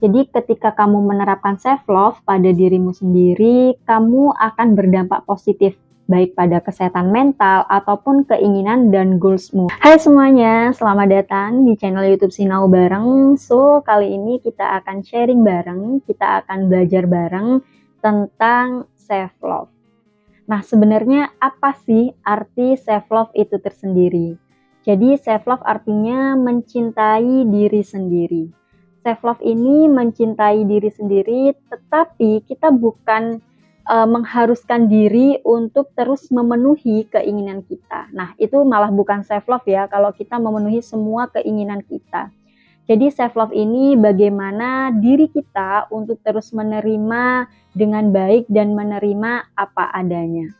Jadi ketika kamu menerapkan self love pada dirimu sendiri, kamu akan berdampak positif baik pada kesehatan mental ataupun keinginan dan goalsmu. Hai semuanya, selamat datang di channel YouTube Sinau Bareng. So, kali ini kita akan sharing bareng, kita akan belajar bareng tentang self love. Nah, sebenarnya apa sih arti self love itu tersendiri? Jadi, self love artinya mencintai diri sendiri. Self love ini mencintai diri sendiri, tetapi kita bukan mengharuskan diri untuk terus memenuhi keinginan kita. Nah, itu malah bukan self love ya, kalau kita memenuhi semua keinginan kita. Jadi self love ini bagaimana diri kita untuk terus menerima dengan baik dan menerima apa adanya.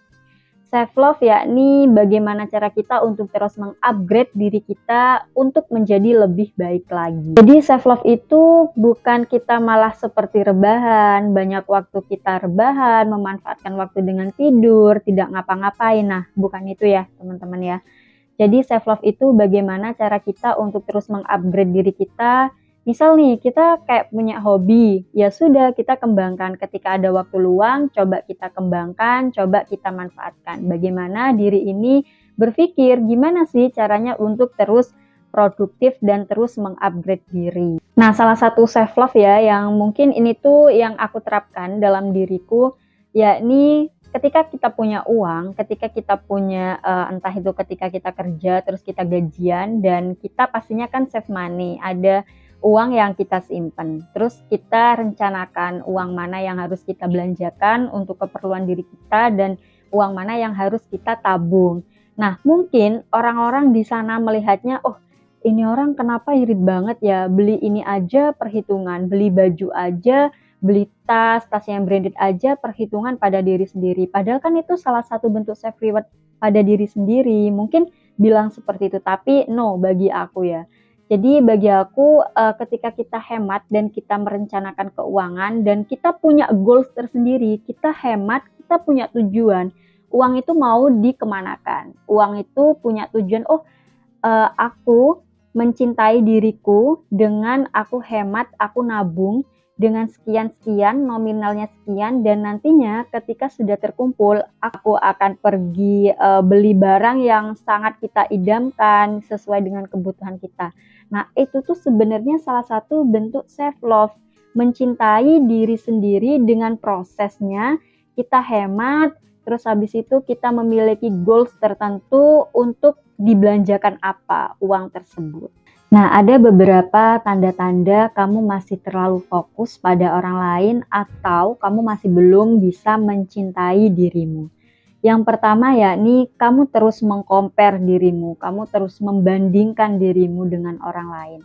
Self love yakni bagaimana cara kita untuk terus mengupgrade diri kita untuk menjadi lebih baik lagi. Jadi self love itu bukan kita malah seperti rebahan, banyak waktu kita rebahan, memanfaatkan waktu dengan tidur, tidak ngapa-ngapain. Nah, bukan itu ya, teman-teman ya. Jadi self love itu bagaimana cara kita untuk terus mengupgrade diri kita. Misal nih, kita kayak punya hobi, ya sudah kita kembangkan. Ketika ada waktu luang, coba kita kembangkan, coba kita manfaatkan. Bagaimana diri ini berpikir, gimana sih caranya untuk terus produktif dan terus mengupgrade diri. Nah, salah satu self love ya, yang mungkin ini tuh yang aku terapkan dalam diriku, yakni ketika kita punya uang, ketika kita punya entah itu ketika kita kerja terus kita gajian dan kita pastinya kan save money, ada uang yang kita simpan. Terus kita rencanakan uang mana yang harus kita belanjakan untuk keperluan diri kita dan uang mana yang harus kita tabung. Nah, mungkin orang-orang di sana melihatnya, oh ini orang kenapa irit banget ya, beli ini aja perhitungan, beli baju aja, beli tas yang branded aja perhitungan pada diri sendiri. Padahal kan itu salah satu bentuk self reward pada diri sendiri. Mungkin bilang seperti itu, tapi no bagi aku ya. Jadi bagi aku ketika kita hemat dan kita merencanakan keuangan dan kita punya goals tersendiri, kita hemat, kita punya tujuan. Uang itu mau dikemanakan. Uang itu punya tujuan, aku mencintai diriku dengan aku hemat, aku nabung dengan sekian-sekian, nominalnya sekian, dan nantinya ketika sudah terkumpul, aku akan pergi beli barang yang sangat kita idamkan sesuai dengan kebutuhan kita. Nah, itu tuh sebenarnya salah satu bentuk self love, mencintai diri sendiri dengan prosesnya, kita hemat, terus habis itu kita memiliki goals tertentu untuk dibelanjakan apa uang tersebut. Nah, ada beberapa tanda-tanda kamu masih terlalu fokus pada orang lain atau kamu masih belum bisa mencintai dirimu. Yang pertama yakni kamu terus mengcompare dirimu, kamu terus membandingkan dirimu dengan orang lain.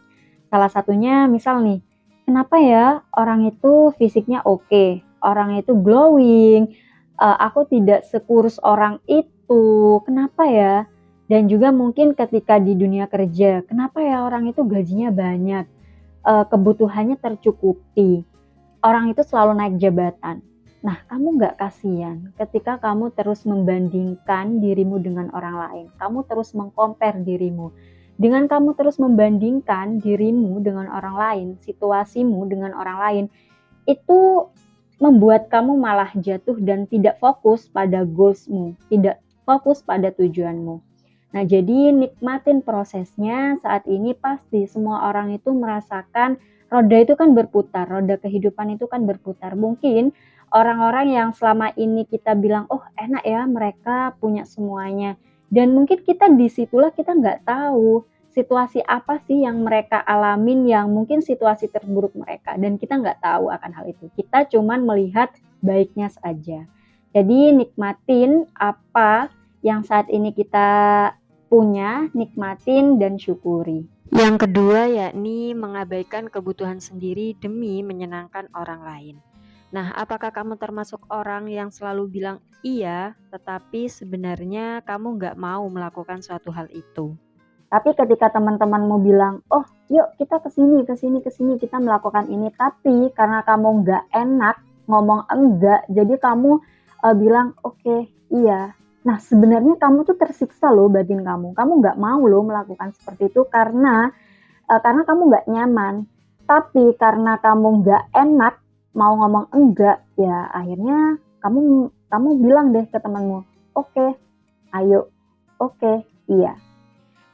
Salah satunya misal nih, kenapa ya orang itu fisiknya oke, orang itu glowing, aku tidak sekurus orang itu, kenapa ya? Dan juga mungkin ketika di dunia kerja, kenapa ya orang itu gajinya banyak, kebutuhannya tercukupi, orang itu selalu naik jabatan. Nah, kamu nggak kasihan ketika kamu terus membandingkan dirimu dengan orang lain, kamu terus mengcompare dirimu. Dengan kamu terus membandingkan dirimu dengan orang lain, situasimu dengan orang lain, itu membuat kamu malah jatuh dan tidak fokus pada goalsmu, tidak fokus pada tujuanmu. Nah, jadi nikmatin prosesnya. Saat ini pasti semua orang itu merasakan roda itu kan berputar, roda kehidupan itu kan berputar. Mungkin orang-orang yang selama ini kita bilang, oh enak ya mereka punya semuanya. Dan mungkin kita disitulah kita nggak tahu situasi apa sih yang mereka alamin yang mungkin situasi terburuk mereka. Dan kita nggak tahu akan hal itu. Kita cuman melihat baiknya saja. Jadi nikmatin apa yang saat ini kita punya, nikmatin dan syukuri. Yang kedua yakni mengabaikan kebutuhan sendiri demi menyenangkan orang lain. Nah, apakah kamu termasuk orang yang selalu bilang iya, tetapi sebenarnya kamu nggak mau melakukan suatu hal itu? Tapi ketika teman-temanmu bilang, oh yuk kita kesini, kita melakukan ini. Tapi karena kamu nggak enak ngomong enggak, jadi kamu bilang oke, iya. Nah, sebenarnya kamu tuh tersiksa loh batin kamu. Kamu nggak mau loh melakukan seperti itu karena kamu nggak nyaman. Tapi karena kamu nggak enak mau ngomong enggak, ya akhirnya kamu bilang deh ke temanmu, oke, ayo, oke, iya.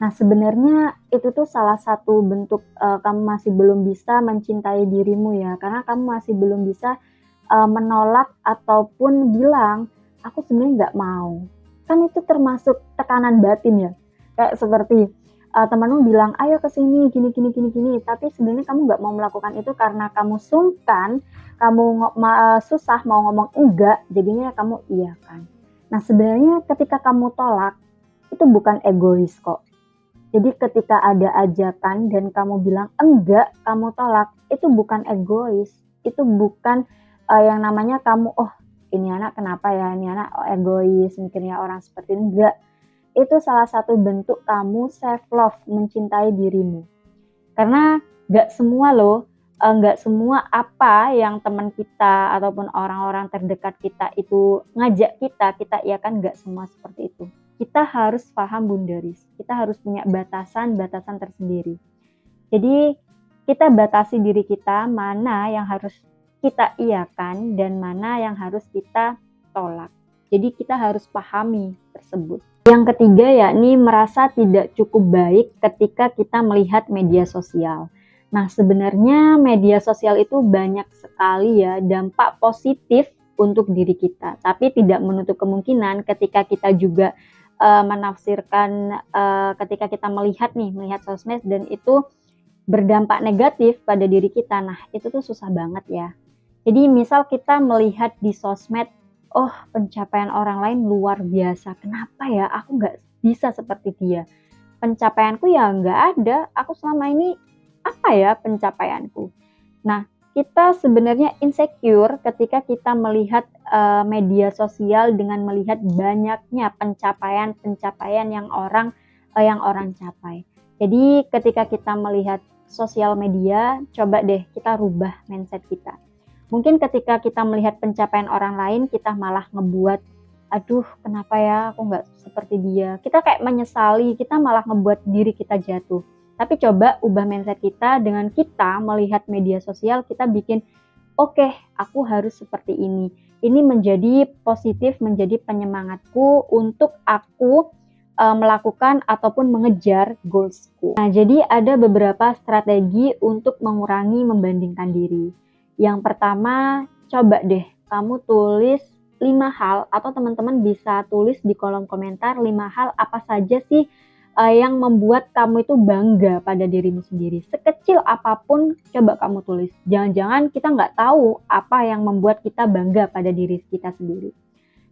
Nah, sebenarnya itu tuh salah satu bentuk kamu masih belum bisa mencintai dirimu ya, karena kamu masih belum bisa menolak ataupun bilang, aku sebenarnya nggak mau. Kan itu termasuk tekanan batin ya. Kayak seperti temanmu bilang, ayo ke sini, gini, gini, gini, gini. Tapi sebenarnya kamu nggak mau melakukan itu karena kamu sungkan, kamu susah mau ngomong enggak, jadinya kamu iya kan. Nah, sebenarnya ketika kamu tolak, itu bukan egois kok. Jadi ketika ada ajakan dan kamu bilang enggak, kamu tolak, itu bukan egois. Itu bukan yang namanya kamu, oh ini anak kenapa ya, ini anak egois, mikirnya orang seperti ini. Enggak. Itu salah satu bentuk kamu self love, mencintai dirimu. Karena enggak semua loh, enggak semua apa yang teman kita ataupun orang-orang terdekat kita itu ngajak kita iakan enggak semua seperti itu. Kita harus paham boundaries, kita harus punya batasan-batasan tersendiri. Jadi kita batasi diri kita mana yang harus kita iakan dan mana yang harus kita tolak. Jadi kita harus pahami tersebut. Yang ketiga yakni merasa tidak cukup baik ketika kita melihat media sosial. Nah, sebenarnya media sosial itu banyak sekali ya dampak positif untuk diri kita, tapi tidak menutup kemungkinan ketika kita juga menafsirkan ketika kita melihat sosmed dan itu berdampak negatif pada diri kita. Nah, itu tuh susah banget ya. Jadi misal kita melihat di sosmed, oh pencapaian orang lain luar biasa, kenapa ya aku nggak bisa seperti dia? Pencapaianku ya nggak ada, aku selama ini apa ya pencapaianku? Nah, kita sebenarnya insecure ketika kita melihat media sosial dengan melihat banyaknya pencapaian yang orang capai. Jadi ketika kita melihat sosial media, coba deh kita rubah mindset kita. Mungkin ketika kita melihat pencapaian orang lain, kita malah ngebuat, aduh kenapa ya aku nggak seperti dia. Kita kayak menyesali, kita malah ngebuat diri kita jatuh. Tapi coba ubah mindset kita dengan kita melihat media sosial, kita bikin, oke, aku harus seperti ini. Ini menjadi positif, menjadi penyemangatku untuk aku melakukan ataupun mengejar goalsku. Nah, jadi ada beberapa strategi untuk mengurangi membandingkan diri. Yang pertama, coba deh kamu tulis 5 hal atau teman-teman bisa tulis di kolom komentar 5 hal apa saja sih yang membuat kamu itu bangga pada dirimu sendiri. Sekecil apapun coba kamu tulis. Jangan-jangan kita nggak tahu apa yang membuat kita bangga pada diri kita sendiri.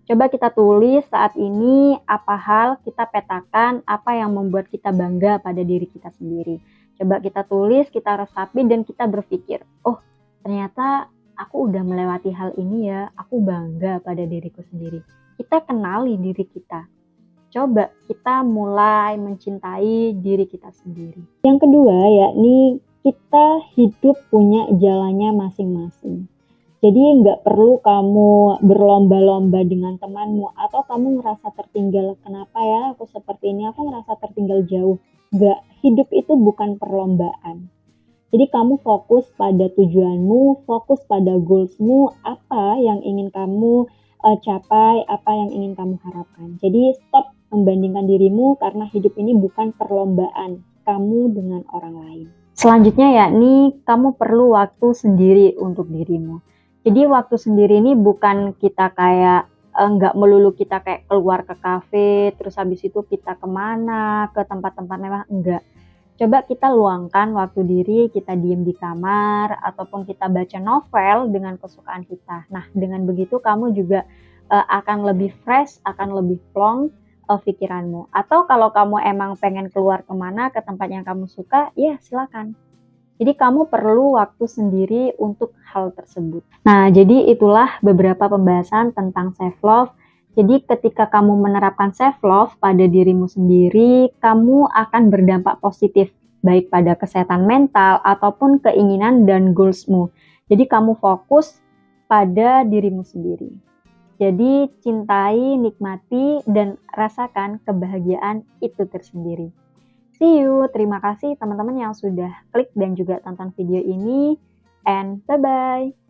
Coba kita tulis saat ini apa hal, kita petakan apa yang membuat kita bangga pada diri kita sendiri. Coba kita tulis, kita resapi dan kita berpikir, oh ternyata aku udah melewati hal ini ya, aku bangga pada diriku sendiri. Kita kenali diri kita. Coba kita mulai mencintai diri kita sendiri. Yang kedua yakni kita hidup punya jalannya masing-masing. Jadi nggak perlu kamu berlomba-lomba dengan temanmu atau kamu ngerasa tertinggal. Kenapa ya aku seperti ini, aku ngerasa tertinggal jauh. Nggak, hidup itu bukan perlombaan. Jadi kamu fokus pada tujuanmu, fokus pada goalsmu, apa yang ingin kamu capai, apa yang ingin kamu harapkan. Jadi stop membandingkan dirimu karena hidup ini bukan perlombaan kamu dengan orang lain. Selanjutnya yakni kamu perlu waktu sendiri untuk dirimu. Jadi waktu sendiri ini bukan kita kayak nggak melulu kita kayak keluar ke kafe, terus habis itu kita kemana, ke tempat-tempat mewah, enggak. Coba kita luangkan waktu diri, kita diem di kamar, ataupun kita baca novel dengan kesukaan kita. Nah, dengan begitu kamu juga akan lebih fresh, akan lebih plong pikiranmu. Atau kalau kamu emang pengen keluar kemana, ke tempat yang kamu suka, ya silakan. Jadi kamu perlu waktu sendiri untuk hal tersebut. Nah, jadi itulah beberapa pembahasan tentang self-love. Jadi ketika kamu menerapkan self-love pada dirimu sendiri, kamu akan berdampak positif, baik pada kesehatan mental ataupun keinginan dan goalsmu. Jadi kamu fokus pada dirimu sendiri. Jadi cintai, nikmati, dan rasakan kebahagiaan itu tersendiri. See you. Terima kasih teman-teman yang sudah klik dan juga tonton video ini. And bye-bye.